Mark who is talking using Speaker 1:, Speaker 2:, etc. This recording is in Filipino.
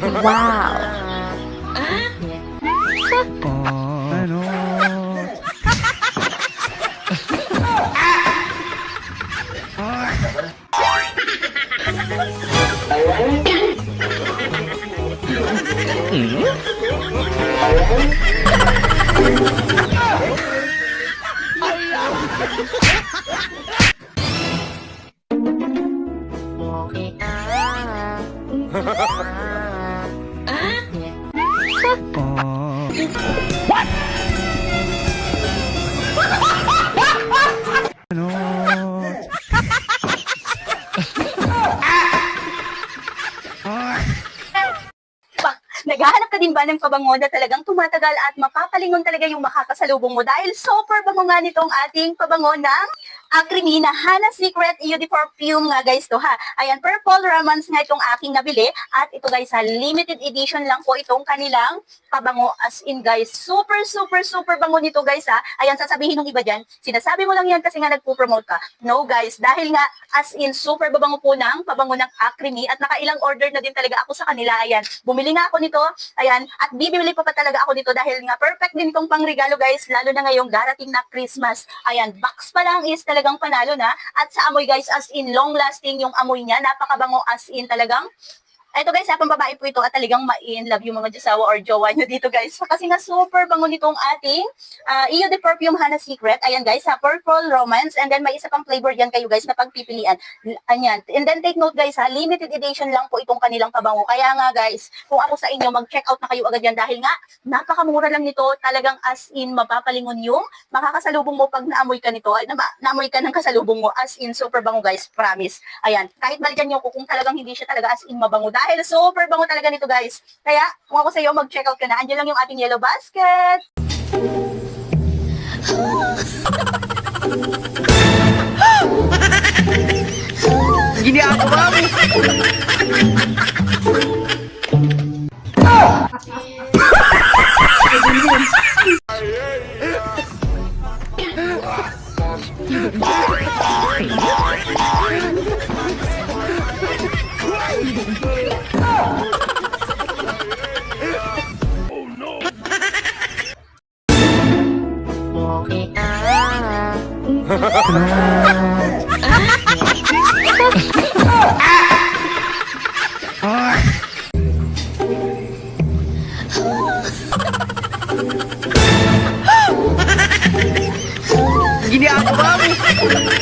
Speaker 1: Wow!
Speaker 2: Naghahanap ka din ba ng pabango na talagang tumatagal at mapapalingon talaga yung makakasalubong mo dahil super bango nga nitong ating pabango ng Acremi na Hana Secret Eau de Perfume nga guys to ha. Ayan, Purple Romance nga itong aking nabili at ito guys ha, limited edition lang po itong kanilang pabango as in guys. Super bango nito guys ha. Ayan, sasabihin ng iba dyan, sinasabi mo lang yan kasi nga nagpo-promote ka. No guys, dahil nga as in super babango po ng pabango ng Acremi at nakailang order na din talaga ako sa kanila. Ayan, bumili nga ako nito. Ayan, at bibili pa talaga ako nito dahil nga perfect din itong pangregalo guys, lalo na ngayong darating na Christmas. Ayan, box pa lang is talagang panalo na at sa amoy guys as in long lasting yung amoy niya, napakabango as in talagang. Ito guys, pang babae po ito at talagang ma-in-love yung mga josawa or jowa nyo dito guys. Kasi nga super bango nitong ating Eau de Perfume Hana Secret. Ayan guys, Purple Romance. And then may isa pang flavor yan kayo guys na pagpipilian. Ayan. And then take note guys limited edition lang po itong kanilang pabango. Kaya nga guys, kung ako sa inyo, mag-check out na kayo agad yan dahil nga napakamura lang nito. Talagang as in mapapalingon yung makakasalubong mo pag naamoy ka nito. Ay, naamoy ka ng kasalubong mo as in super bango guys. Promise. Ayan. Kahit balikan nyo ko kung talagang hindi siya talaga as in mabango dahil super bango talaga nito guys. Kaya kung ako sa iyo, mag-check out ka na. Andiyan lang yung ating yellow basket.
Speaker 3: Ginagawa mo! Ginagawa mo!